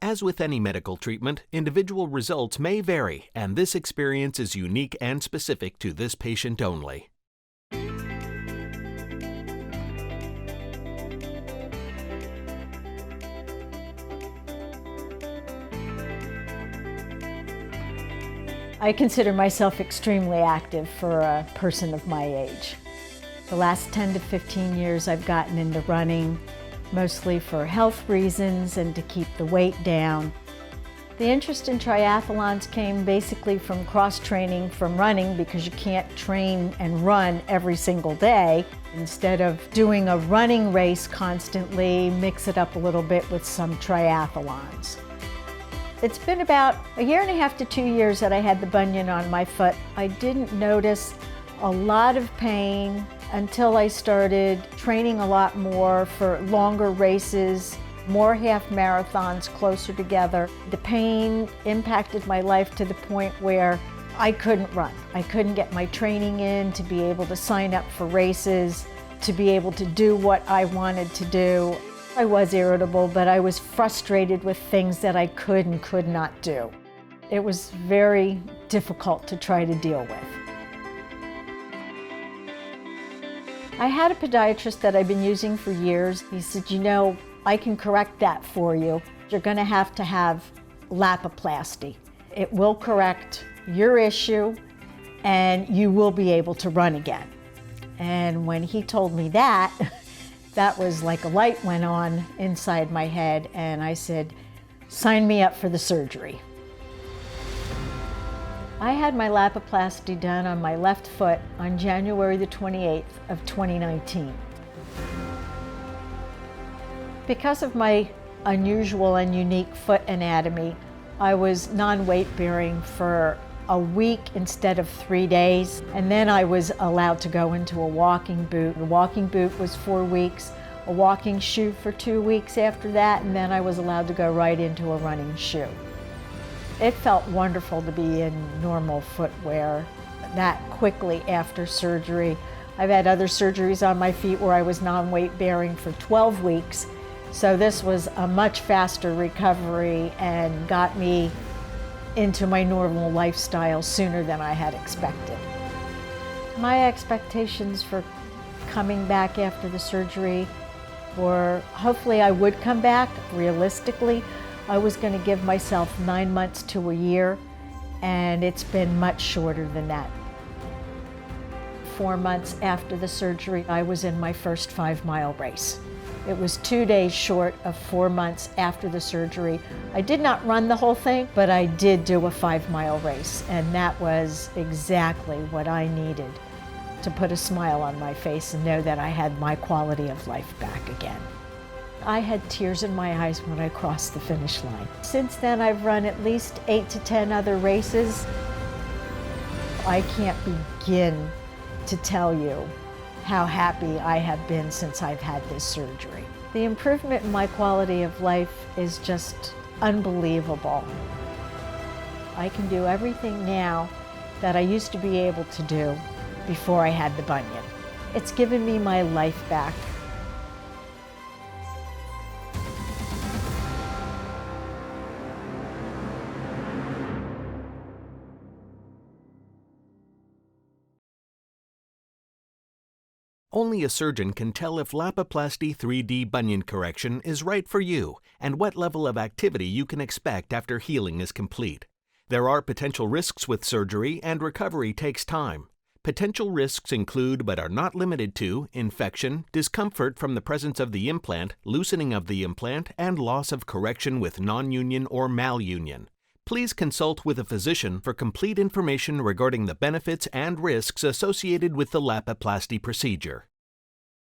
As with any medical treatment, individual results may vary, and this experience is unique and specific to this patient only. I consider myself extremely active for a person of my age. The last 10 to 15 years I've gotten into running, mostly for health reasons and to keep the weight down. The interest in triathlons came basically from cross-training from running, because you can't train and run every single day. Instead of doing a running race constantly, mix it up a little bit with some triathlons. It's been about 1.5 to 2 years that I had the bunion on my foot. I didn't notice a lot of pain until I started training a lot more for longer races, more half marathons closer together. The pain impacted my life to the point where I couldn't run. I couldn't get my training in to be able to sign up for races, to be able to do what I wanted to do. I was irritable, but I was frustrated with things that I could and could not do. It was very difficult to try to deal with. I had a podiatrist that I've been using for years. He said, you know, I can correct that for you. You're going to have Lapiplasty. It will correct your issue and you will be able to run again. And when he told me that, that was like a light went on inside my head, and I said, sign me up for the surgery. I had my Lapiplasty done on my left foot on January the 28th of 2019. Because of my unusual and unique foot anatomy, I was non-weight bearing for a week instead of 3 days, and then I was allowed to go into a walking boot. The walking boot was 4 weeks, a walking shoe for 2 weeks after that, and then I was allowed to go right into a running shoe. It felt wonderful to be in normal footwear that quickly after surgery. I've had other surgeries on my feet where I was non-weight bearing for 12 weeks, so this was a much faster recovery and got me into my normal lifestyle sooner than I had expected. My expectations for coming back after the surgery were, hopefully I would come back. Realistically, I was going to give myself 9 months to a year, and it's been much shorter than that. 4 months after the surgery, I was in my first 5-mile race. It was 2 days short of 4 months after the surgery. I did not run the whole thing, but I did do a 5-mile race, and that was exactly what I needed to put a smile on my face and know that I had my quality of life back again. I had tears in my eyes when I crossed the finish line. Since then, I've run at least 8 to 10 other races. I can't begin to tell you how happy I have been since I've had this surgery. The improvement in my quality of life is just unbelievable. I can do everything now that I used to be able to do before I had the bunion. It's given me my life back. Only a surgeon can tell if Lapiplasty 3D bunion correction is right for you and what level of activity you can expect after healing is complete. There are potential risks with surgery, and recovery takes time. Potential risks include, but are not limited to, infection, discomfort from the presence of the implant, loosening of the implant, and loss of correction with non-union or malunion. Please consult with a physician for complete information regarding the benefits and risks associated with the Lapiplasty procedure.